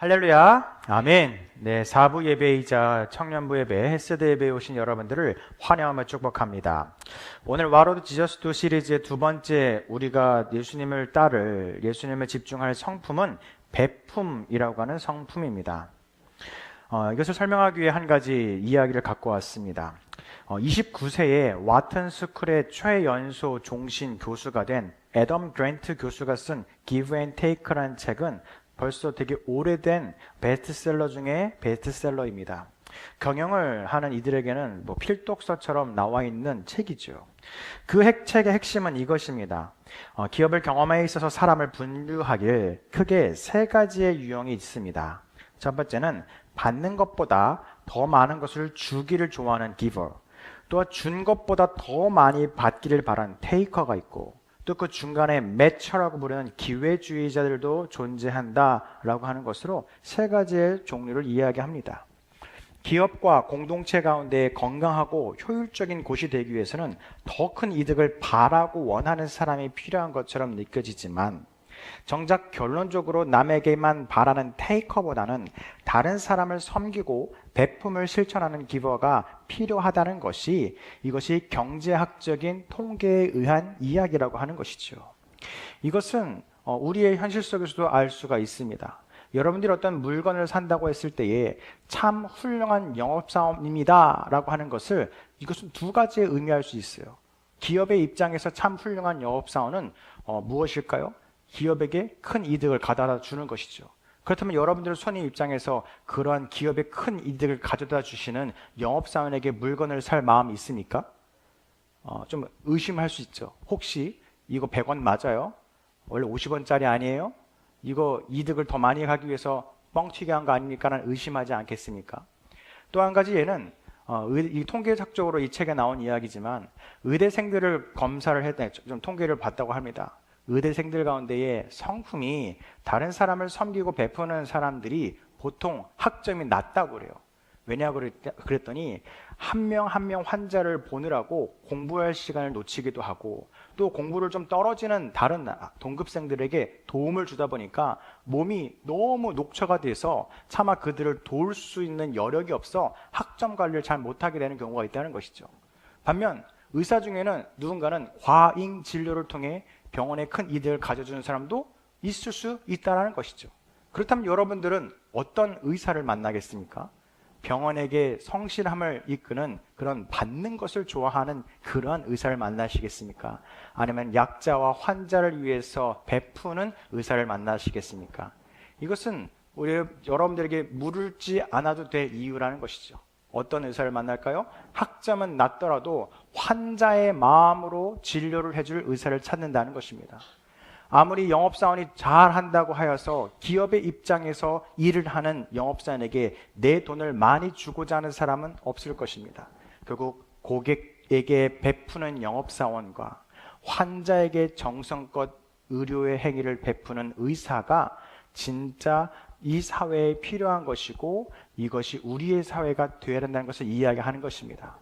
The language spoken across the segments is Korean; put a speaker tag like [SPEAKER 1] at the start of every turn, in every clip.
[SPEAKER 1] 할렐루야, 아멘. 네, 4부 예배이자 청년부 예배, 헤세드 예배에 오신 여러분들을 환영하며 축복합니다. 오늘 와로드 지저스도 시리즈의 두 번째 우리가 예수님을 따를, 예수님을 집중할 성품은 베품이라고 하는 성품입니다. 이것을 설명하기 위해 한 가지 이야기를 갖고 왔습니다. 29세에 와튼 스쿨의 최연소 종신 교수가 된 애덤 그랜트 교수가 쓴 Give and Take라는 책은 벌써 되게 오래된 베스트셀러 중에 베스트셀러입니다. 경영을 하는 이들에게는 필독서처럼 나와 있는 책이죠. 그 책의 핵심은 이것입니다. 기업을 경험에 있어서 사람을 분류하길 크게 세 가지의 유형이 있습니다. 첫 번째는 받는 것보다 더 많은 것을 주기를 좋아하는 giver, 또 준 것보다 더 많이 받기를 바라는 taker가 있고, 또 그 중간에 매처라고 부르는 기회주의자들도 존재한다라고 하는 것으로 세 가지의 종류를 이야기합니다. 기업과 공동체 가운데 건강하고 효율적인 곳이 되기 위해서는 더 큰 이득을 바라고 원하는 사람이 필요한 것처럼 느껴지지만, 정작 결론적으로 남에게만 바라는 테이커보다는 다른 사람을 섬기고 베품을 실천하는 기버가 필요하다는 것이, 이것이 경제학적인 통계에 의한 이야기라고 하는 것이죠. 이것은 우리의 현실 속에서도 알 수가 있습니다. 여러분들이 어떤 물건을 산다고 했을 때에 참 훌륭한 영업사원입니다 라고 하는 것을, 이것은 두 가지에 의미할 수 있어요. 기업의 입장에서 참 훌륭한 영업사원은 무엇일까요? 기업에게 큰 이득을 가져다 주는 것이죠. 그렇다면 여러분들 손님 입장에서 그러한 기업의 큰 이득을 가져다 주시는 영업사원에게 물건을 살 마음이 있습니까? 좀 의심할 수 있죠. 혹시 이거 100원 맞아요? 원래 50원짜리 아니에요? 이거 이득을 더 많이 하기 위해서 뻥튀기 한 거 아닙니까? 라는 의심하지 않겠습니까? 또 한 가지 예는 이 통계학적으로 이 책에 나온 이야기지만, 의대생들을 검사를 했다, 좀 통계를 봤다고 합니다. 의대생들 가운데에 성품이 다른 사람을 섬기고 베푸는 사람들이 보통 학점이 낮다고 그래요. 왜냐고 그랬더니 한 명 한 명 환자를 보느라고 공부할 시간을 놓치기도 하고, 또 공부를 좀 떨어지는 다른 동급생들에게 도움을 주다 보니까 몸이 너무 녹초가 돼서 차마 그들을 도울 수 있는 여력이 없어 학점 관리를 잘 못하게 되는 경우가 있다는 것이죠. 반면 의사 중에는 누군가는 과잉 진료를 통해 병원에 큰 이득을 가져주는 사람도 있을 수 있다는 것이죠. 그렇다면 여러분들은 어떤 의사를 만나겠습니까? 병원에게 성실함을 이끄는 그런 받는 것을 좋아하는 그러한 의사를 만나시겠습니까? 아니면 약자와 환자를 위해서 베푸는 의사를 만나시겠습니까? 이것은 여러분들에게 물을지 않아도 될 이유라는 것이죠. 어떤 의사를 만날까요? 학점은 낮더라도 환자의 마음으로 진료를 해줄 의사를 찾는다는 것입니다. 아무리 영업사원이 잘한다고 하여서 기업의 입장에서 일을 하는 영업사원에게 내 돈을 많이 주고자 하는 사람은 없을 것입니다. 결국 고객에게 베푸는 영업사원과 환자에게 정성껏 의료의 행위를 베푸는 의사가 진짜 이 사회에 필요한 것이고, 이것이 우리의 사회가 되어야 된다는 것을 이야기하는 것입니다.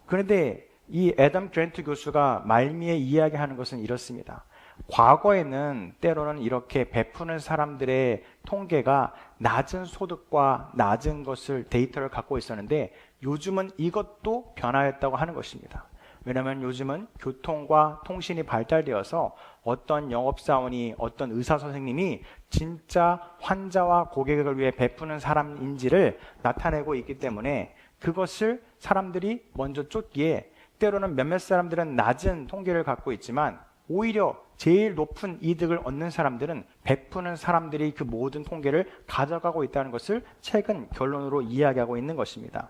[SPEAKER 1] 그런데 이 애덤 그랜트 교수가 말미에 이야기하는 것은 이렇습니다. 과거에는 때로는 이렇게 베푸는 사람들의 통계가 낮은 소득과 낮은 것을 데이터를 갖고 있었는데, 요즘은 이것도 변화했다고 하는 것입니다. 왜냐하면 요즘은 교통과 통신이 발달되어서 어떤 영업사원이, 어떤 의사선생님이 진짜 환자와 고객을 위해 베푸는 사람인지를 나타내고 있기 때문에, 그것을 사람들이 먼저 쫓기에 때로는 몇몇 사람들은 낮은 통계를 갖고 있지만, 오히려 제일 높은 이득을 얻는 사람들은 베푸는 사람들이 그 모든 통계를 가져가고 있다는 것을 책은 결론으로 이야기하고 있는 것입니다.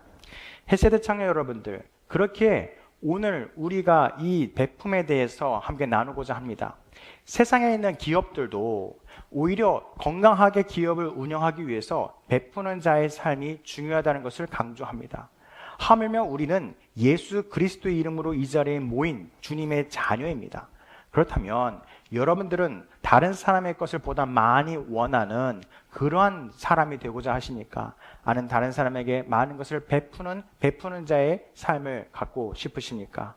[SPEAKER 1] 헤세드 청년 여러분들, 그렇게 오늘 우리가 이 베품에 대해서 함께 나누고자 합니다. 세상에 있는 기업들도 오히려 건강하게 기업을 운영하기 위해서 베푸는 자의 삶이 중요하다는 것을 강조합니다. 하물며 우리는 예수 그리스도의 이름으로 이 자리에 모인 주님의 자녀입니다. 그렇다면 여러분들은 다른 사람의 것을 보다 많이 원하는 그러한 사람이 되고자 하십니까? 아니면 다른 사람에게 많은 것을 베푸는 자의 삶을 갖고 싶으십니까?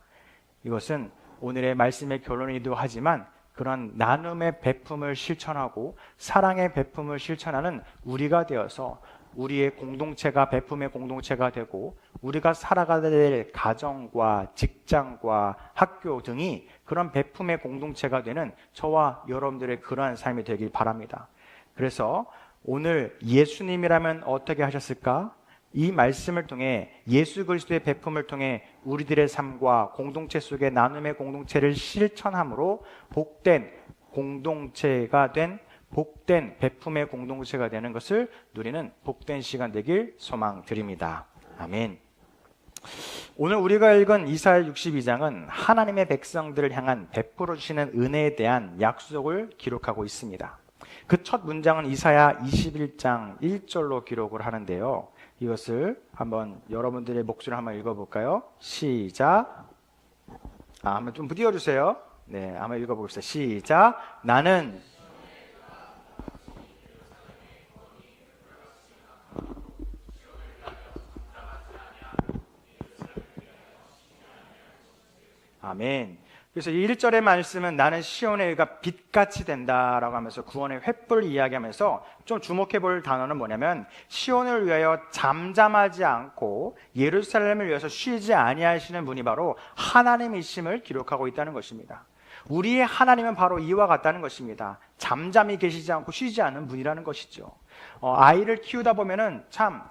[SPEAKER 1] 이것은 오늘의 말씀의 결론이기도 하지만 그런 나눔의 베품을 실천하고 사랑의 베품을 실천하는 우리가 되어서 우리의 공동체가 베품의 공동체가 되고 우리가 살아가야 될 가정과 직장과 학교 등이 그런 베품의 공동체가 되는 저와 여러분들의 그러한 삶이 되길 바랍니다. 그래서 오늘 예수님이라면 어떻게 하셨을까? 이 말씀을 통해 예수 그리스도의 베품을 통해 우리들의 삶과 공동체 속의 나눔의 공동체를 실천함으로 복된 공동체가 된 복된 베품의 공동체가 되는 것을 누리는 복된 시간 되길 소망드립니다. 아멘. 오늘 우리가 읽은 이사야 62장은 하나님의 백성들을 향한 베풀어 주시는 은혜에 대한 약속을 기록하고 있습니다. 그 첫 문장은 이사야 21장 1절로 기록을 하는데요. 이것을 한번 여러분들의 목소리로 한번 읽어볼까요? 시작. 한번 좀 띄워주세요. 네, 한번 읽어보겠습니다. 시작. 나는 아멘. 그래서 1절의 말씀은 나는 시온의 의가 빛같이 된다라고 하면서 구원의 횃불을 이야기하면서 좀 주목해 볼 단어는 뭐냐면 시온을 위하여 잠잠하지 않고 예루살렘을 위해서 쉬지 아니하시는 분이 바로 하나님이심을 기록하고 있다는 것입니다. 우리의 하나님은 바로 이와 같다는 것입니다. 잠잠히 계시지 않고 쉬지 않는 분이라는 것이죠. 아이를 키우다 보면은 참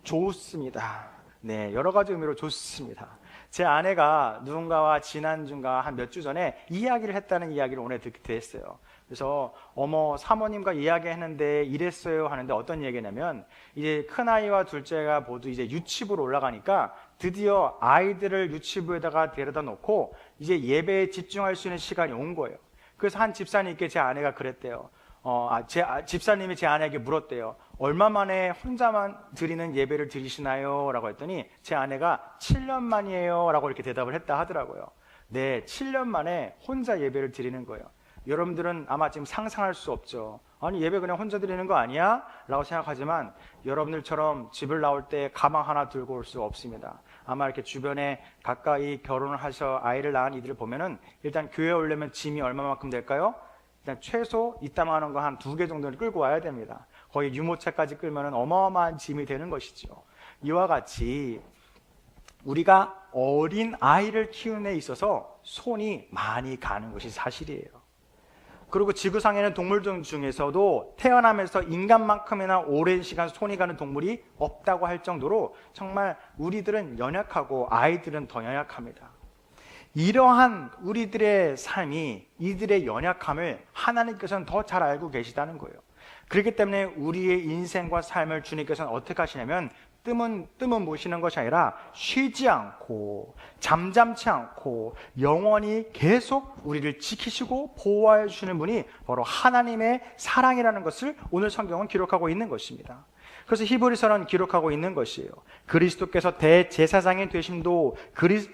[SPEAKER 1] 좋습니다. 네, 여러 가지 의미로 좋습니다. 제 아내가 누군가와 지난주인가 한 몇 주 전에 이야기를 했다는 이야기를 오늘 듣게 됐어요. 그래서 어머 사모님과 이야기했는데 이랬어요 하는데 어떤 얘기냐면 이제 큰아이와 둘째가 모두 이제 유치부로 올라가니까 드디어 아이들을 유치부에다가 데려다 놓고 이제 예배에 집중할 수 있는 시간이 온 거예요. 그래서 한 집사님께 제 아내가 그랬대요. 집사님이 제 아내에게 물었대요. 얼마 만에 혼자만 드리는 예배를 드리시나요? 라고 했더니 제 아내가 7년 만이에요 라고 이렇게 대답을 했다 하더라고요. 네, 7년 만에 혼자 예배를 드리는 거예요. 여러분들은 아마 지금 상상할 수 없죠. 아니 예배 그냥 혼자 드리는 거 아니야? 라고 생각하지만 여러분들처럼 집을 나올 때 가방 하나 들고 올 수 없습니다. 아마 이렇게 주변에 가까이 결혼을 하셔 아이를 낳은 이들을 보면은 일단 교회에 오려면 짐이 얼마만큼 될까요? 일단 최소 이따만한 거 한 2개 정도는 끌고 와야 됩니다. 거의 유모차까지 끌면 어마어마한 짐이 되는 것이죠. 이와 같이 우리가 어린 아이를 키우는 데 있어서 손이 많이 가는 것이 사실이에요. 그리고 지구상에는 동물들 중에서도 태어나면서 인간만큼이나 오랜 시간 손이 가는 동물이 없다고 할 정도로 정말 우리들은 연약하고 아이들은 더 연약합니다. 이러한 우리들의 삶이 이들의 연약함을 하나님께서는 더 잘 알고 계시다는 거예요. 그렇기 때문에 우리의 인생과 삶을 주님께서는 어떻게 하시냐면 뜸은 모시는 것이 아니라 쉬지 않고 잠잠치 않고 영원히 계속 우리를 지키시고 보호해 주시는 분이 바로 하나님의 사랑이라는 것을 오늘 성경은 기록하고 있는 것입니다. 그래서 히브리서는 기록하고 있는 것이에요. 그리스도께서 대제사장이 되심도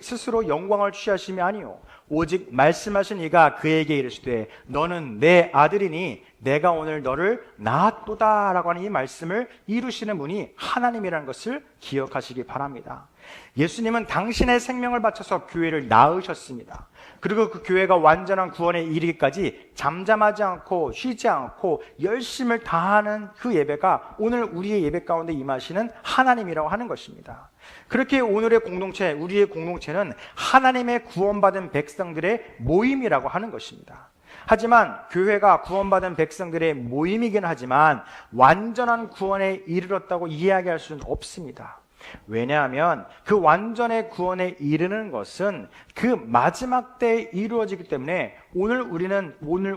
[SPEAKER 1] 스스로 영광을 취하심이 아니요 오직 말씀하신 이가 그에게 이르시되 너는 내 아들이니 내가 오늘 너를 낳았도다 라고 하는 이 말씀을 이루시는 분이 하나님이라는 것을 기억하시기 바랍니다. 예수님은 당신의 생명을 바쳐서 교회를 낳으셨습니다. 그리고 그 교회가 완전한 구원에 이르기까지 잠잠하지 않고 쉬지 않고 열심을 다하는 그 예배가 오늘 우리의 예배 가운데 임하시는 하나님이라고 하는 것입니다. 그렇게 오늘의 공동체, 우리의 공동체는 하나님의 구원받은 백성들의 모임이라고 하는 것입니다. 하지만 교회가 구원받은 백성들의 모임이긴 하지만 완전한 구원에 이르렀다고 이야기할 수는 없습니다. 왜냐하면 그 완전의 구원에 이르는 것은 그 마지막 때에 이루어지기 때문에 오늘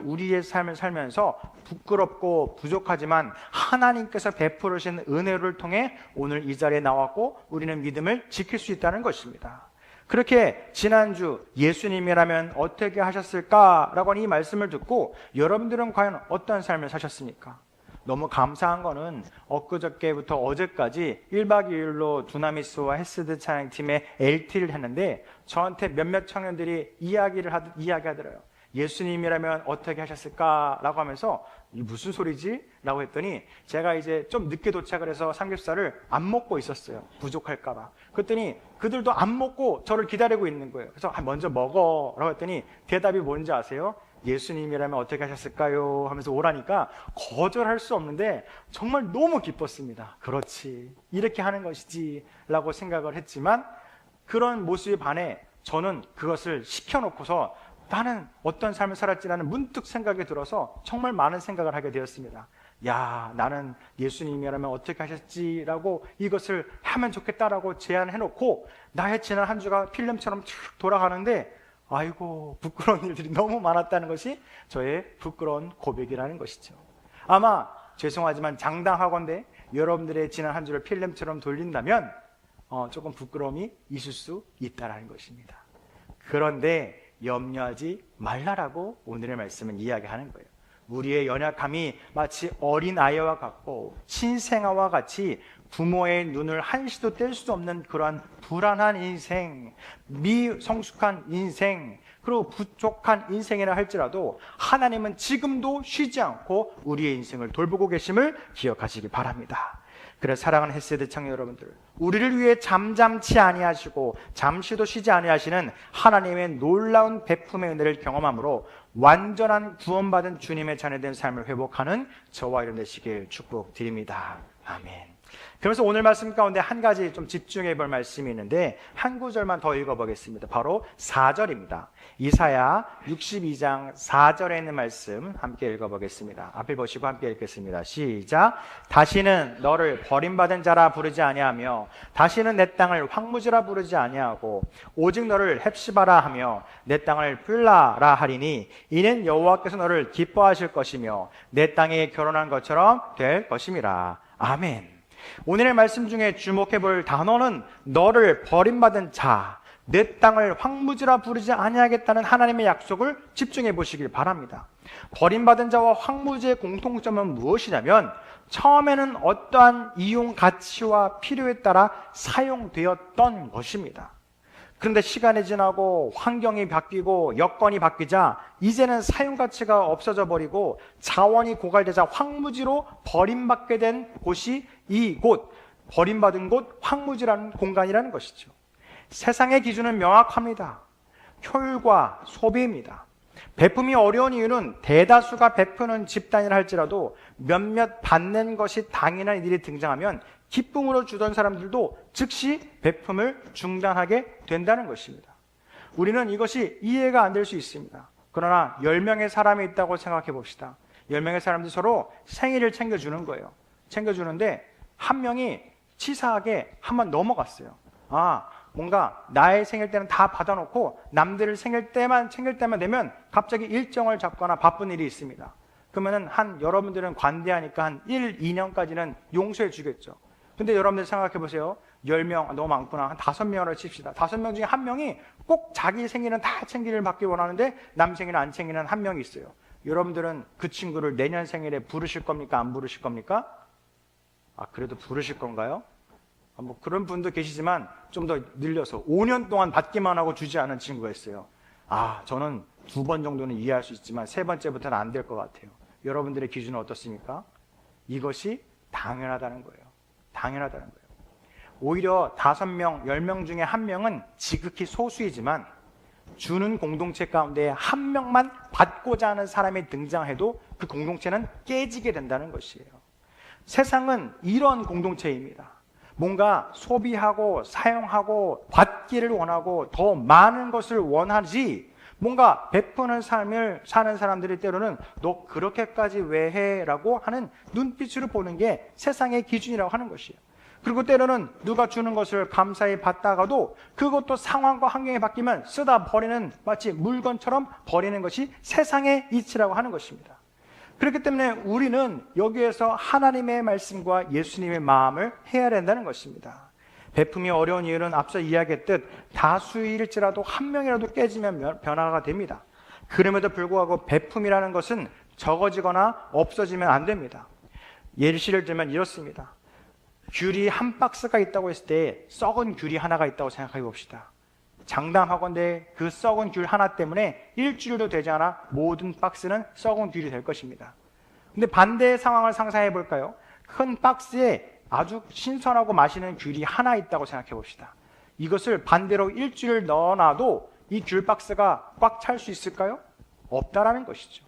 [SPEAKER 1] 우리의 삶을 살면서 부끄럽고 부족하지만 하나님께서 베풀어 주신 은혜를 통해 오늘 이 자리에 나왔고 우리는 믿음을 지킬 수 있다는 것입니다. 그렇게 지난주 예수님이라면 어떻게 하셨을까라고 하는 이 말씀을 듣고 여러분들은 과연 어떤 삶을 사셨습니까? 너무 감사한 거는 엊그저께부터 어제까지 1박 2일로 두나미스와 헤스드 찬양팀의 LT를 했는데 저한테 몇몇 청년들이 이야기하더래요. 예수님이라면 어떻게 하셨을까라고 하면서 이 무슨 소리지? 라고 했더니 제가 이제 좀 늦게 도착을 해서 삼겹살을 안 먹고 있었어요. 부족할까봐. 그랬더니 그들도 안 먹고 저를 기다리고 있는 거예요. 그래서 먼저 먹어 라고 했더니 대답이 뭔지 아세요? 예수님이라면 어떻게 하셨을까요? 하면서 오라니까 거절할 수 없는데 정말 너무 기뻤습니다. 그렇지, 이렇게 하는 것이지 라고 생각을 했지만, 그런 모습에 반해 저는 그것을 시켜놓고서 나는 어떤 삶을 살았지라는 문득 생각이 들어서 정말 많은 생각을 하게 되었습니다. 야, 나는 예수님이라면 어떻게 하셨지라고 이것을 하면 좋겠다라고 제안해놓고 나의 지난 한 주가 필름처럼 쭉 돌아가는데, 아이고, 부끄러운 일들이 너무 많았다는 것이 저의 부끄러운 고백이라는 것이죠. 아마 죄송하지만 장담하건대 여러분들의 지난 한 주를 필름처럼 돌린다면 조금 부끄러움이 있을 수 있다는 것입니다. 그런데 염려하지 말라라고 오늘의 말씀은 이야기하는 거예요. 우리의 연약함이 마치 어린아이와 같고 신생아와 같이 부모의 눈을 한시도 뗄 수 없는 그러한 불안한 인생, 미성숙한 인생, 그리고 부족한 인생이라 할지라도 하나님은 지금도 쉬지 않고 우리의 인생을 돌보고 계심을 기억하시기 바랍니다. 그래서 사랑하는 헷세대 청년 여러분들, 우리를 위해 잠잠치 아니하시고 잠시도 쉬지 아니하시는 하나님의 놀라운 베품의 은혜를 경험함으로 완전한 구원받은 주님의 자녀된 삶을 회복하는 저와 여러분 되시길 축복드립니다. 아멘. 그래서 오늘 말씀 가운데 한 가지 좀 집중해 볼 말씀이 있는데 한 구절만 더 읽어보겠습니다. 바로 4절입니다. 이사야 62장 4절에 있는 말씀 함께 읽어보겠습니다. 앞을 보시고 함께 읽겠습니다. 시작. 다시는 너를 버림받은 자라 부르지 아니하며 다시는 내 땅을 황무지라 부르지 아니하고 오직 너를 헵시바라 하며 내 땅을 플라라 하리니 이는 여호와께서 너를 기뻐하실 것이며 내 땅에 결혼한 것처럼 될 것임이라. 아멘. 오늘의 말씀 중에 주목해 볼 단어는 너를 버림받은 자, 내 땅을 황무지라 부르지 아니하겠다는 하나님의 약속을 집중해 보시길 바랍니다. 버림받은 자와 황무지의 공통점은 무엇이냐면 처음에는 어떠한 이용 가치와 필요에 따라 사용되었던 것입니다. 그런데 시간이 지나고 환경이 바뀌고 여건이 바뀌자 이제는 사용 가치가 없어져 버리고 자원이 고갈되자 황무지로 버림받게 된 곳이 이곳, 버림받은 곳 황무지라는 공간이라는 것이죠. 세상의 기준은 명확합니다. 효율과 소비입니다. 베품이 어려운 이유는 대다수가 베푸는 집단이라 할지라도 몇몇 받는 것이 당연한 일이 등장하면 기쁨으로 주던 사람들도 즉시 베품을 중단하게 된다는 것입니다. 우리는 이것이 이해가 안 될 수 있습니다. 그러나 10명의 사람이 있다고 생각해 봅시다. 10명의 사람들이 서로 생일을 챙겨주는 거예요. 챙겨주는데 한 명이 치사하게 한번 넘어갔어요. 뭔가 나의 생일 때는 다 받아놓고 남들을 생일 때만 챙길 때만 되면 갑자기 일정을 잡거나 바쁜 일이 있습니다. 그러면은 여러분들은 관대하니까 한 1, 2년까지는 용서해 주겠죠. 근데 여러분들 생각해 보세요. 10명, 너무 많구나. 한 5명으로 칩시다. 5명 중에 한 명이 꼭 자기 생일은 다 챙기를 받기 원하는데 남 생일은 안 챙기는 한 명이 있어요. 여러분들은 그 친구를 내년 생일에 부르실 겁니까? 안 부르실 겁니까? 그래도 부르실 건가요? 뭐 그런 분도 계시지만 좀 더 늘려서 5년 동안 받기만 하고 주지 않은 친구가 있어요. 저는 2번 정도는 이해할 수 있지만 3번째부터는 안 될 것 같아요. 여러분들의 기준은 어떻습니까? 이것이 당연하다는 거예요. 당연하다는 거예요. 오히려 5명, 10명 중에 한 명은 지극히 소수이지만 주는 공동체 가운데 한 명만 받고자 하는 사람이 등장해도 그 공동체는 깨지게 된다는 것이에요. 세상은 이런 공동체입니다. 뭔가 소비하고 사용하고 받기를 원하고 더 많은 것을 원하지 뭔가 베푸는 삶을 사는 사람들이 때로는 너 그렇게까지 왜 해? 라고 하는 눈빛으로 보는 게 세상의 기준이라고 하는 것이에요. 그리고 때로는 누가 주는 것을 감사히 받다가도 그것도 상황과 환경이 바뀌면 쓰다 버리는 마치 물건처럼 버리는 것이 세상의 이치라고 하는 것입니다. 그렇기 때문에 우리는 여기에서 하나님의 말씀과 예수님의 마음을 해야 된다는 것입니다. 베품이 어려운 이유는 앞서 이야기했듯 다수일지라도 한 명이라도 깨지면 변화가 됩니다. 그럼에도 불구하고 베품이라는 것은 적어지거나 없어지면 안 됩니다. 예시를 들면 이렇습니다. 귤이 한 박스가 있다고 했을 때 썩은 귤이 하나가 있다고 생각해 봅시다. 장담하건대 그 썩은 귤 하나 때문에 일주일도 되지 않아 모든 박스는 썩은 귤이 될 것입니다. 근데 반대의 상황을 상상해 볼까요? 큰 박스에 아주 신선하고 맛있는 귤이 하나 있다고 생각해 봅시다. 이것을 반대로 일주일 넣어놔도 이 귤 박스가 꽉 찰 수 있을까요? 없다라는 것이죠.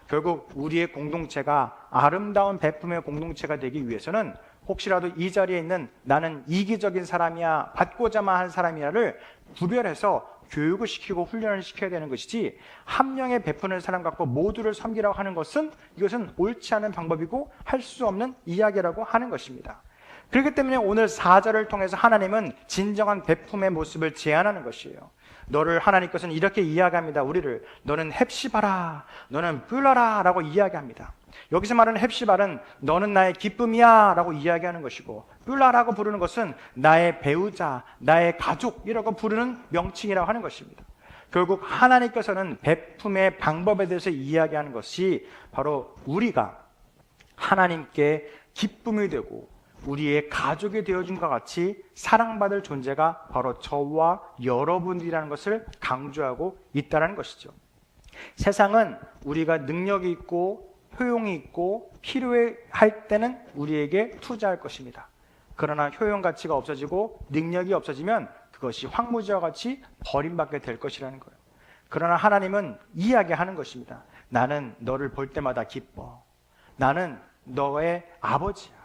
[SPEAKER 1] 결국 우리의 공동체가 아름다운 베품의 공동체가 되기 위해서는 혹시라도 이 자리에 있는 나는 이기적인 사람이야, 받고자만 한 사람이야를 구별해서 교육을 시키고 훈련을 시켜야 되는 것이지, 한 명의 베푸는 사람 갖고 모두를 섬기라고 하는 것은 이것은 옳지 않은 방법이고 할 수 없는 이야기라고 하는 것입니다. 그렇기 때문에 오늘 4절을 통해서 하나님은 진정한 베품의 모습을 제안하는 것이에요. 너를 하나님께서는 이렇게 이야기합니다. 우리를 너는 헵시바라, 너는 뿔라라 라고 이야기합니다. 여기서 말하는 헵시바는 너는 나의 기쁨이야 라고 이야기하는 것이고, 뿔라라고 부르는 것은 나의 배우자, 나의 가족이라고 부르는 명칭이라고 하는 것입니다. 결국 하나님께서는 베품의 방법에 대해서 이야기하는 것이 바로 우리가 하나님께 기쁨이 되고 우리의 가족이 되어준 것 같이 사랑받을 존재가 바로 저와 여러분이라는 것을 강조하고 있다는 것이죠. 세상은 우리가 능력이 있고 효용이 있고 필요할 때는 우리에게 투자할 것입니다. 그러나 효용 가치가 없어지고 능력이 없어지면 그것이 황무지와 같이 버림받게 될 것이라는 거예요. 그러나 하나님은 이야기하는 것입니다. 나는 너를 볼 때마다 기뻐. 나는 너의 아버지야.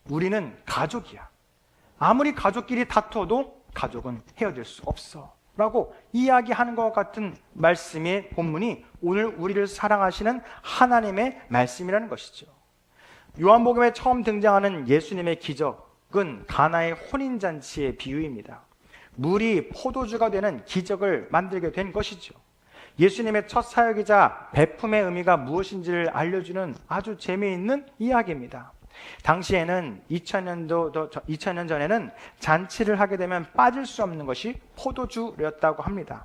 [SPEAKER 1] 우리는 가족이야. 아무리 가족끼리 다투어도 가족은 헤어질 수 없어 라고 이야기하는 것 같은 말씀의 본문이 오늘 우리를 사랑하시는 하나님의 말씀이라는 것이죠. 요한복음에 처음 등장하는 예수님의 기적은 가나의 혼인잔치의 비유입니다. 물이 포도주가 되는 기적을 만들게 된 것이죠. 예수님의 첫 사역이자 베품의 의미가 무엇인지를 알려주는 아주 재미있는 이야기입니다. 당시에는 2000년 전에는 잔치를 하게 되면 빠질 수 없는 것이 포도주였다고 합니다.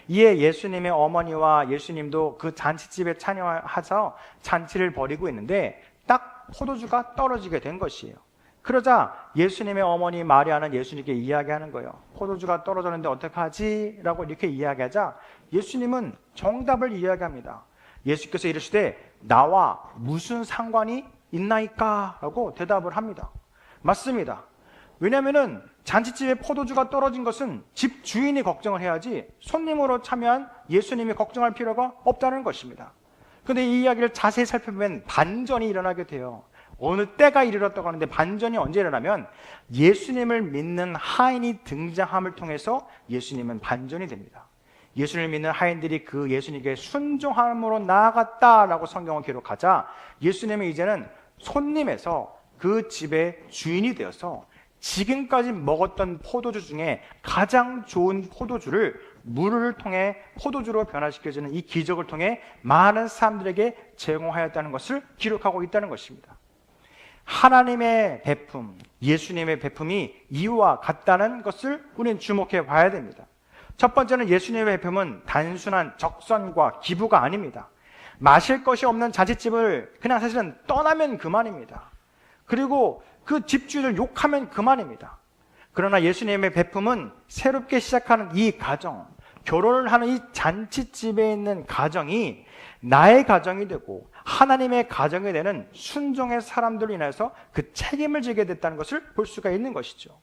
[SPEAKER 1] 이에 예수님의 어머니와 예수님도 그 잔치집에 참여해서 잔치를 벌이고 있는데 딱 포도주가 떨어지게 된 것이에요. 그러자 예수님의 어머니 마리아는 예수님께 이야기하는 거예요. 포도주가 떨어졌는데 어떡하지? 라고 이렇게 이야기하자 예수님은 정답을 이야기합니다. 예수께서 이르시되 나와 무슨 상관이 있나이까? 라고 대답을 합니다. 맞습니다. 왜냐하면 잔치집에 포도주가 떨어진 것은 집 주인이 걱정을 해야지 손님으로 참여한 예수님이 걱정할 필요가 없다는 것입니다. 그런데 이 이야기를 자세히 살펴보면 반전이 일어나게 돼요. 어느 때가 이르렀다고 하는데 반전이 언제 일어나면 예수님을 믿는 하인이 등장함을 통해서 예수님은 반전이 됩니다. 예수를 믿는 하인들이 그 예수님께 순종함으로 나아갔다라고 성경을 기록하자 예수님은 이제는 손님에서 그 집의 주인이 되어서 지금까지 먹었던 포도주 중에 가장 좋은 포도주를 물을 통해 포도주로 변화시켜주는 이 기적을 통해 많은 사람들에게 제공하였다는 것을 기록하고 있다는 것입니다. 하나님의 베품, 예수님의 베품이 이와 같다는 것을 우리는 주목해 봐야 됩니다. 첫 번째는 예수님의 베품은 단순한 적선과 기부가 아닙니다. 마실 것이 없는 잔치집을 그냥 사실은 떠나면 그만입니다. 그리고 그 집주인을 욕하면 그만입니다. 그러나 예수님의 베품은 새롭게 시작하는 이 가정, 결혼을 하는 이 잔치집에 있는 가정이 나의 가정이 되고 하나님의 가정이 되는 순종의 사람들로 인해서 그 책임을 지게 됐다는 것을 볼 수가 있는 것이죠.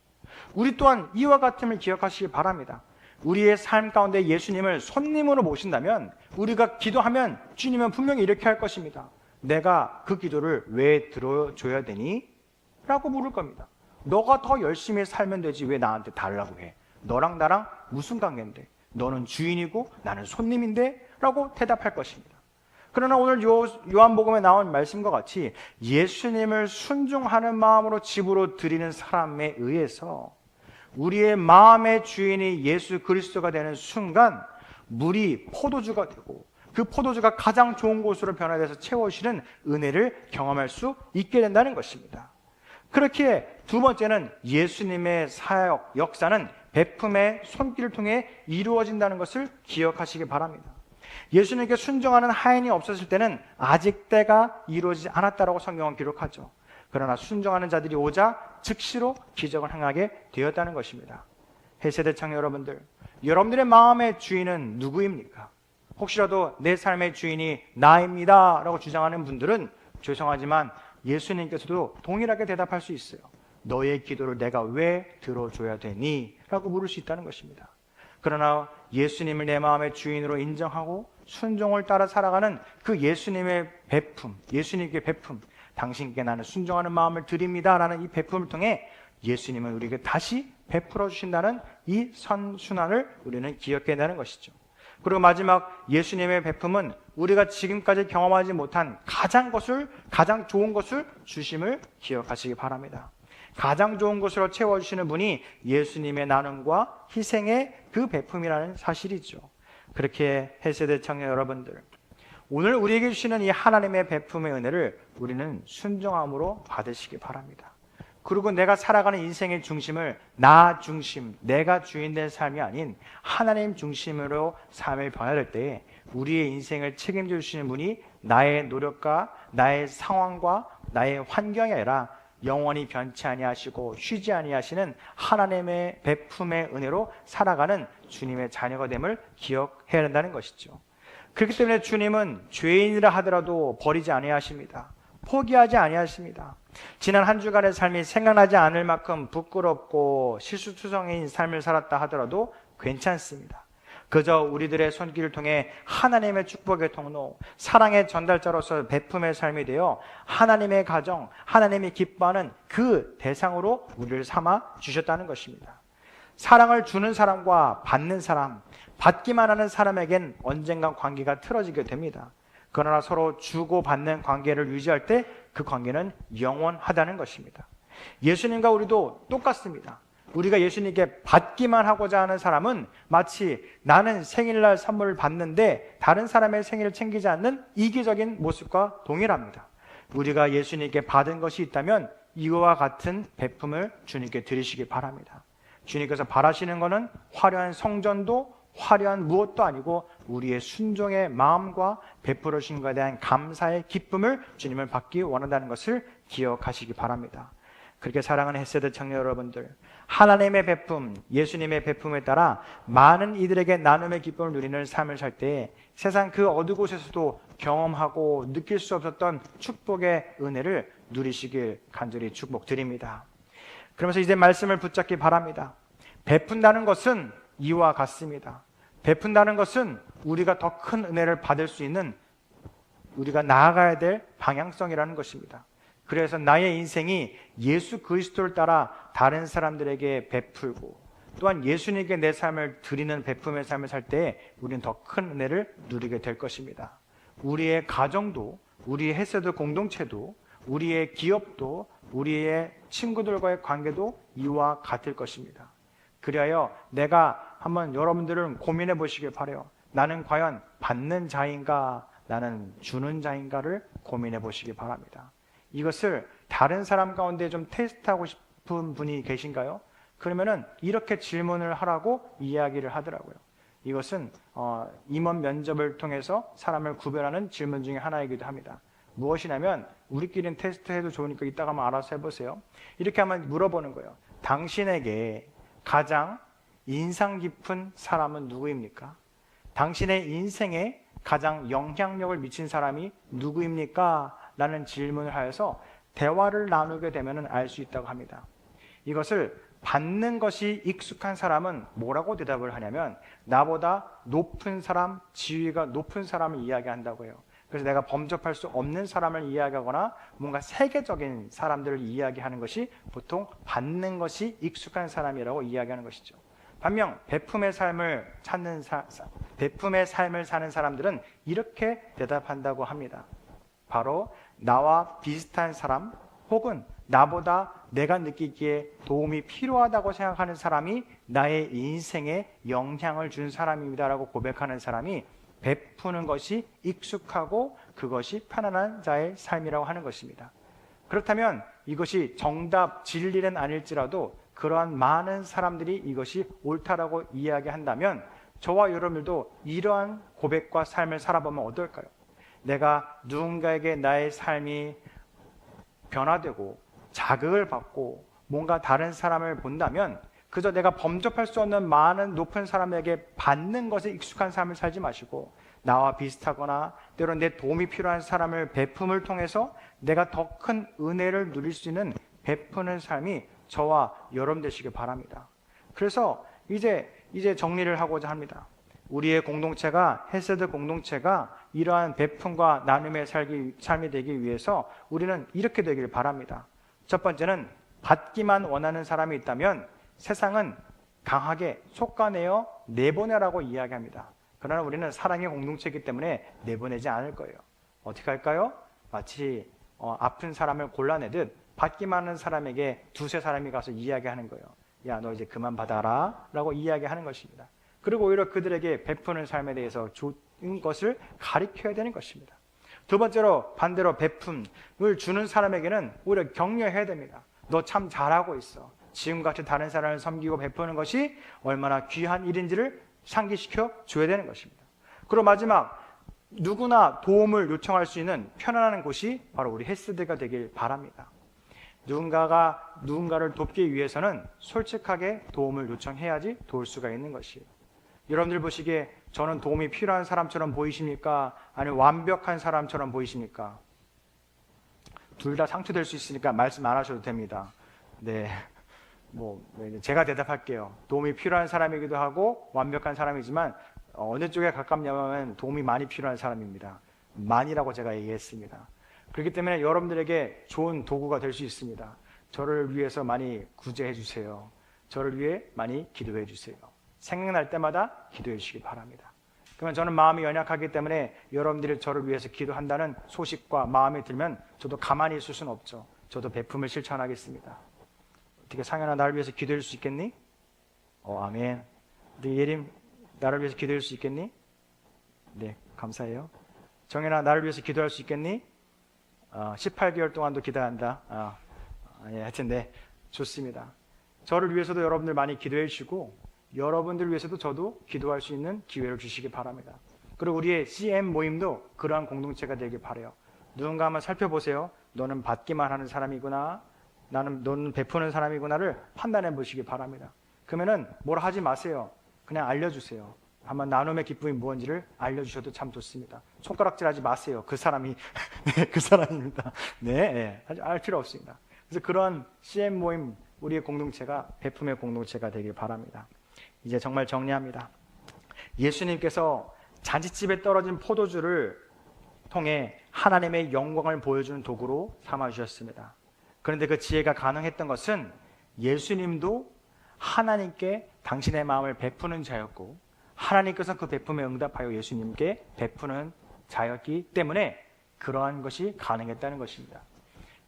[SPEAKER 1] 우리 또한 이와 같음을 기억하시기 바랍니다. 우리의 삶 가운데 예수님을 손님으로 모신다면 우리가 기도하면 주님은 분명히 이렇게 할 것입니다. 내가 그 기도를 왜 들어줘야 되니? 라고 물을 겁니다. 너가 더 열심히 살면 되지 왜 나한테 달라고 해? 너랑 나랑 무슨 관계인데? 너는 주인이고 나는 손님인데? 라고 대답할 것입니다. 그러나 오늘 요한복음에 나온 말씀과 같이 예수님을 순종하는 마음으로 집으로 드리는 사람에 의해서 우리의 마음의 주인이 예수 그리스도가 되는 순간 물이 포도주가 되고 그 포도주가 가장 좋은 곳으로 변화돼서 채워지는 은혜를 경험할 수 있게 된다는 것입니다. 그렇게 두 번째는 예수님의 사역, 역사는 베품의 손길을 통해 이루어진다는 것을 기억하시기 바랍니다. 예수님께 순종하는 하인이 없었을 때는 아직 때가 이루어지지 않았다라고 성경은 기록하죠. 그러나 순종하는 자들이 오자 즉시로 기적을 행하게 되었다는 것입니다. 헬세대 청년 여러분들, 여러분들의 마음의 주인은 누구입니까? 혹시라도 내 삶의 주인이 나입니다 라고 주장하는 분들은 죄송하지만 예수님께서도 동일하게 대답할 수 있어요. 너의 기도를 내가 왜 들어줘야 되니? 라고 물을 수 있다는 것입니다. 그러나 예수님을 내 마음의 주인으로 인정하고 순종을 따라 살아가는 그 예수님의 베품, 예수님께 베품, 당신께 나는 순종하는 마음을 드립니다라는 이 베품을 통해 예수님은 우리에게 다시 베풀어 주신다는 이 선순환을 우리는 기억해야 한다는 것이죠. 그리고 마지막 예수님의 베품은 우리가 지금까지 경험하지 못한 가장 좋은 것을 주심을 기억하시기 바랍니다. 가장 좋은 것으로 채워주시는 분이 예수님의 나눔과 희생의 그 베품이라는 사실이죠. 그렇게 헬세대 청년 여러분들, 오늘 우리에게 주시는 이 하나님의 베품의 은혜를 우리는 순종함으로 받으시기 바랍니다. 그리고 내가 살아가는 인생의 중심을 나 중심, 내가 주인된 삶이 아닌 하나님 중심으로 삶을 변화될 때에 우리의 인생을 책임져 주시는 분이 나의 노력과 나의 상황과 나의 환경이 아니라 영원히 변치 아니하시고 쉬지 아니하시는 하나님의 베품의 은혜로 살아가는 주님의 자녀가 됨을 기억해야 한다는 것이죠. 그렇기 때문에 주님은 죄인이라 하더라도 버리지 아니하십니다. 포기하지 아니하십니다. 지난 한 주간의 삶이 생각나지 않을 만큼 부끄럽고 실수투성인 삶을 살았다 하더라도 괜찮습니다. 그저 우리들의 손길을 통해 하나님의 축복의 통로, 사랑의 전달자로서 베품의 삶이 되어 하나님의 가정, 하나님이 기뻐하는 그 대상으로 우리를 삼아 주셨다는 것입니다. 사랑을 주는 사람과 받는 사람, 받기만 하는 사람에겐 언젠간 관계가 틀어지게 됩니다. 그러나 서로 주고받는 관계를 유지할 때 그 관계는 영원하다는 것입니다. 예수님과 우리도 똑같습니다. 우리가 예수님께 받기만 하고자 하는 사람은 마치 나는 생일날 선물을 받는데 다른 사람의 생일을 챙기지 않는 이기적인 모습과 동일합니다. 우리가 예수님께 받은 것이 있다면 이와 같은 베품을 주님께 드리시기 바랍니다. 주님께서 바라시는 것은 화려한 성전도 화려한 무엇도 아니고 우리의 순종의 마음과 베풀어 주신 것에 대한 감사의 기쁨을 주님을 받기 원한다는 것을 기억하시기 바랍니다. 그렇게 사랑하는 헬세대 청년 여러분들, 하나님의 베품, 예수님의 베품에 따라 많은 이들에게 나눔의 기쁨을 누리는 삶을 살 때 세상 그 어느 곳에서도 경험하고 느낄 수 없었던 축복의 은혜를 누리시길 간절히 축복드립니다. 그러면서 이제 말씀을 붙잡기 바랍니다. 베푼다는 것은 이와 같습니다. 베푼다는 것은 우리가 더 큰 은혜를 받을 수 있는 우리가 나아가야 될 방향성이라는 것입니다. 그래서 나의 인생이 예수 그리스도를 따라 다른 사람들에게 베풀고 또한 예수님께 내 삶을 드리는 베품의 삶을 살 때 우리는 더 큰 은혜를 누리게 될 것입니다. 우리의 가정도, 우리의 헬세대 공동체도, 우리의 기업도, 우리의 친구들과의 관계도 이와 같을 것입니다. 그리하여 내가 한번 여러분들은 고민해 보시길 바라요. 나는 과연 받는 자인가, 나는 주는 자인가를 고민해 보시기 바랍니다. 이것을 다른 사람 가운데 좀 테스트하고 싶은 분이 계신가요? 그러면은 이렇게 질문을 하라고 이야기를 하더라고요. 이것은 임원 면접을 통해서 사람을 구별하는 질문 중에 하나이기도 합니다. 무엇이냐면 우리끼리는 테스트해도 좋으니까 이따가 한번 알아서 해보세요. 이렇게 한번 물어보는 거예요. 당신에게 가장 인상 깊은 사람은 누구입니까? 당신의 인생에 가장 영향력을 미친 사람이 누구입니까? 라는 질문을 하여서 대화를 나누게 되면 알 수 있다고 합니다. 이것을 받는 것이 익숙한 사람은 뭐라고 대답을 하냐면 나보다 높은 사람, 지위가 높은 사람을 이야기한다고 해요. 그래서 내가 범접할 수 없는 사람을 이야기하거나 뭔가 세계적인 사람들을 이야기하는 것이 보통 받는 것이 익숙한 사람이라고 이야기하는 것이죠. 반면 베품의 삶을 사는 사람들은 이렇게 대답한다고 합니다. 바로 나와 비슷한 사람 혹은 나보다 내가 느끼기에 도움이 필요하다고 생각하는 사람이 나의 인생에 영향을 준 사람입니다라고 고백하는 사람이 베푸는 것이 익숙하고 그것이 편안한 자의 삶이라고 하는 것입니다. 그렇다면 이것이 정답, 진리는 아닐지라도 그러한 많은 사람들이 이것이 옳다라고 이야기한다면 저와 여러분들도 이러한 고백과 삶을 살아보면 어떨까요? 내가 누군가에게 나의 삶이 변화되고 자극을 받고 뭔가 다른 사람을 본다면 그저 내가 범접할 수 없는 많은 높은 사람에게 받는 것에 익숙한 삶을 살지 마시고 나와 비슷하거나 때로는 내 도움이 필요한 사람을 베품을 통해서 내가 더 큰 은혜를 누릴 수 있는 베푸는 삶이 저와 여러분 되시길 바랍니다. 그래서 이제 이제 정리를 하고자 합니다. 우리의 공동체가, 헤세드 공동체가 이러한 베품과 나눔의 삶이 되기 위해서 우리는 이렇게 되길 바랍니다. 첫 번째는 받기만 원하는 사람이 있다면 세상은 강하게 속아내어 내보내라고 이야기합니다. 그러나 우리는 사랑의 공동체이기 때문에 내보내지 않을 거예요. 어떻게 할까요? 마치 아픈 사람을 골라내듯 받기만 하는 사람에게 두세 사람이 가서 이야기하는 거예요. 야, 너 이제 그만 받아라 라고 이야기하는 것입니다. 그리고 오히려 그들에게 베푸는 삶에 대해서 좋은 것을 가르쳐야 되는 것입니다. 두 번째로 반대로 베품을 주는 사람에게는 오히려 격려해야 됩니다. 너 참 잘하고 있어. 지금같이 다른 사람을 섬기고 베푸는 것이 얼마나 귀한 일인지를 상기시켜 줘야 되는 것입니다. 그리고 마지막, 누구나 도움을 요청할 수 있는 편안한 곳이 바로 우리 헤세드가 되길 바랍니다. 누군가가 누군가를 돕기 위해서는 솔직하게 도움을 요청해야지 도울 수가 있는 것이에요. 여러분들 보시기에 저는 도움이 필요한 사람처럼 보이십니까? 아니면 완벽한 사람처럼 보이십니까? 둘 다 상처될 수 있으니까 말씀 안 하셔도 됩니다. 네, 제가 대답할게요. 도움이 필요한 사람이기도 하고 완벽한 사람이지만 어느 쪽에 가깝냐면 도움이 많이 필요한 사람입니다. 많이라고 제가 얘기했습니다. 그렇기 때문에 여러분들에게 좋은 도구가 될 수 있습니다. 저를 위해서 많이 구제해 주세요. 저를 위해 많이 기도해 주세요. 생각날 때마다 기도해 주시기 바랍니다. 그러면 저는 마음이 연약하기 때문에 여러분들이 저를 위해서 기도한다는 소식과 마음이 들면 저도 가만히 있을 수는 없죠. 저도 베품을 실천하겠습니다. 어떻게 상현아, 나를 위해서 기도해 줄 수 있겠니? 아멘. 우리 예림, 나를 위해서 기도해 줄 수 있겠니? 네, 감사해요. 정현아, 나를 위해서 기도할 수 있겠니? 18개월 동안도 기도한다. 하여튼 네, 좋습니다. 저를 위해서도 여러분들 많이 기도해 주시고 여러분들 위해서도 저도 기도할 수 있는 기회를 주시기 바랍니다. 그리고 우리의 CM 모임도 그러한 공동체가 되길 바라요. 누군가 한번 살펴보세요. 너는 받기만 하는 사람이구나, 너는 베푸는 사람이구나를 판단해 보시기 바랍니다. 그러면은 뭘 하지 마세요. 그냥 알려주세요. 한번 나눔의 기쁨이 무엇인지를 알려주셔도 참 좋습니다. 손가락질하지 마세요. 그 사람이 네, 그 사람입니다. 네, 알 필요 없습니다. 그래서 그런 CM 모임, 우리의 공동체가 베품의 공동체가 되길 바랍니다. 이제 정말 정리합니다. 예수님께서 잔치집에 떨어진 포도주를 통해 하나님의 영광을 보여주는 도구로 삼아주셨습니다. 그런데 그 지혜가 가능했던 것은 예수님도 하나님께 당신의 마음을 베푸는 자였고 하나님께서 그 베품에 응답하여 예수님께 베푸는 자였기 때문에 그러한 것이 가능했다는 것입니다.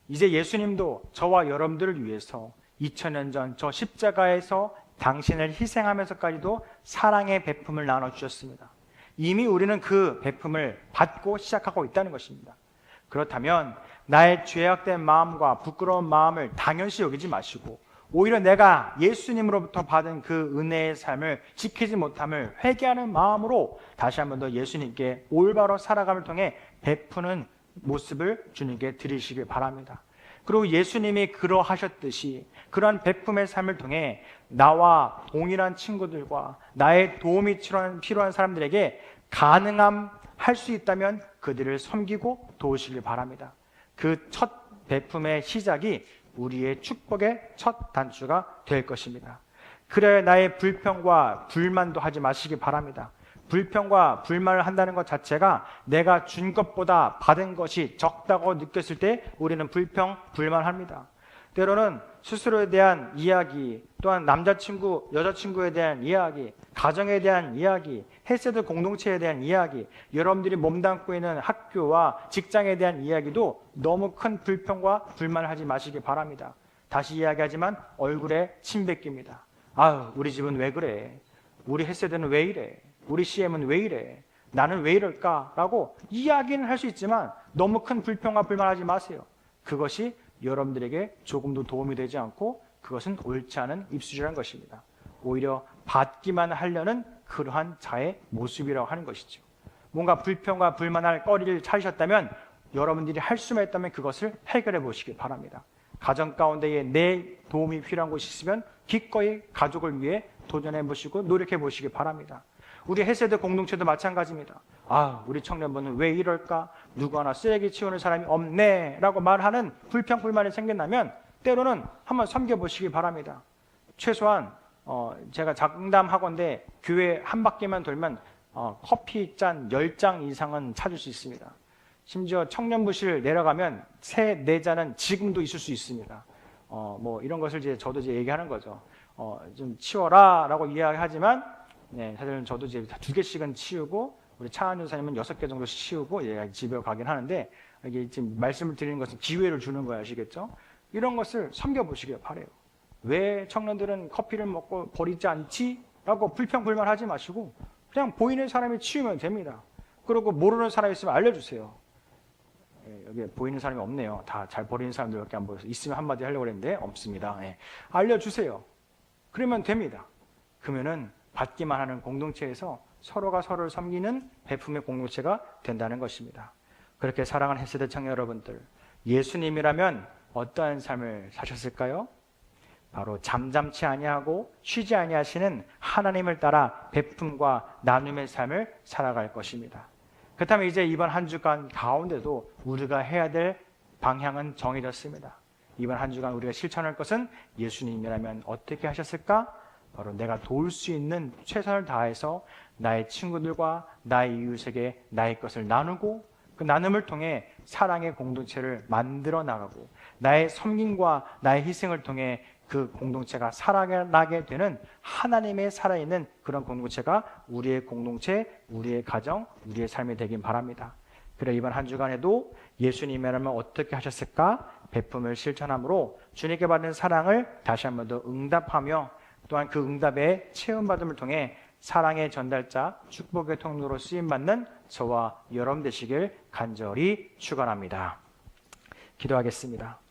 [SPEAKER 1] 이제 예수님도 저와 여러분들을 위해서 2000년 전 저 십자가에서 당신을 희생하면서까지도 사랑의 베품을 나눠주셨습니다. 이미 우리는 그 베품을 받고 시작하고 있다는 것입니다. 그렇다면 나의 죄악된 마음과 부끄러운 마음을 당연시 여기지 마시고 오히려 내가 예수님으로부터 받은 그 은혜의 삶을 지키지 못함을 회개하는 마음으로 다시 한 번 더 예수님께 올바로 살아감을 통해 베푸는 모습을 주님께 드리시길 바랍니다. 그리고 예수님이 그러하셨듯이 그러한 베품의 삶을 통해 나와 동일한 친구들과 나의 도움이 필요한 사람들에게 가능함 할 수 있다면 그들을 섬기고 도우시길 바랍니다. 그 첫 베품의 시작이 우리의 축복의 첫 단추가 될 것입니다. 그래야 나의 불평과 불만도 하지 마시기 바랍니다. 불평과 불만을 한다는 것 자체가 내가 준 것보다 받은 것이 적다고 느꼈을 때 우리는 불평, 불만합니다. 때로는 스스로에 대한 이야기, 또한 남자친구, 여자친구에 대한 이야기, 가정에 대한 이야기, 헤세드 공동체에 대한 이야기, 여러분들이 몸담고 있는 학교와 직장에 대한 이야기도 너무 큰 불평과 불만을 하지 마시기 바랍니다. 다시 이야기하지만 얼굴에 침 뱉깁니다. 아유, 우리 집은 왜 그래? 우리 헤세드는 왜 이래? 우리 CM은 왜 이래? 나는 왜 이럴까? 라고 이야기는 할 수 있지만 너무 큰 불평과 불만하지 마세요. 그것이 여러분들에게 조금도 도움이 되지 않고 그것은 옳지 않은 입술이라는 것입니다. 오히려 받기만 하려는 그러한 자의 모습이라고 하는 것이죠. 뭔가 불평과 불만할 거리를 찾으셨다면 여러분들이 할 수만 있다면 그것을 해결해 보시기 바랍니다. 가정 가운데에 내 도움이 필요한 곳이 있으면 기꺼이 가족을 위해 도전해 보시고 노력해 보시기 바랍니다. 우리 헤세드 공동체도 마찬가지입니다. 우리 청년부는 왜 이럴까? 누구 하나 쓰레기 치우는 사람이 없네 라고 말하는 불평, 불만이 생긴다면 때로는 한번 섬겨보시기 바랍니다. 최소한 제가 장담하건대 교회 한 바퀴만 돌면 커피 잔 10장 이상은 찾을 수 있습니다. 심지어 청년부실 내려가면 3-4잔은 지금도 있을 수 있습니다. 뭐 이런 것을 저도 얘기하는 거죠. 좀 치워라 라고 이야기하지만, 네, 사실은 저도 이제 2개씩은 치우고, 우리 차한 전사님은 6개 정도씩 치우고, 집에 가긴 하는데, 이게 지금 말씀을 드리는 것은 기회를 주는 거야, 아시겠죠? 이런 것을 섬겨보시길 바래요. 왜 청년들은 커피를 먹고 버리지 않지? 라고 불평불만하지 마시고, 그냥 보이는 사람이 치우면 됩니다. 그리고 모르는 사람이 있으면 알려주세요. 여기 보이는 사람이 없네요. 다 잘 버리는 사람들밖에 안 보여서. 있으면 한마디 하려고 했는데 없습니다. 알려주세요. 그러면 됩니다. 그러면은 받기만 하는 공동체에서 서로가 서로를 섬기는 베품의 공동체가 된다는 것입니다. 그렇게 사랑하는 헬스대 청년 여러분들, 예수님이라면 어떠한 삶을 사셨을까요? 바로 잠잠치 아니하고 쉬지 아니하시는 하나님을 따라 베품과 나눔의 삶을 살아갈 것입니다. 그렇다면 이제 이번 한 주간 가운데도 우리가 해야 될 방향은 정해졌습니다. 이번 한 주간 우리가 실천할 것은 예수님이라면 어떻게 하셨을까? 바로 내가 도울 수 있는 최선을 다해서 나의 친구들과 나의 이웃에게 나의 것을 나누고, 그 나눔을 통해 사랑의 공동체를 만들어 나가고, 나의 섬김과 나의 희생을 통해 그 공동체가 살아나게 되는 하나님의 살아있는 그런 공동체가 우리의 공동체, 우리의 가정, 우리의 삶이 되긴 바랍니다. 그래 이번 한 주간에도 예수님이라면 어떻게 하셨을까? 베품을 실천함으로 주님께 받는 사랑을 다시 한 번 더 응답하며, 또한 그 응답의 체험받음을 통해 사랑의 전달자, 축복의 통로로 쓰임받는 저와 여러분 되시길 간절히 축원합니다. 기도하겠습니다.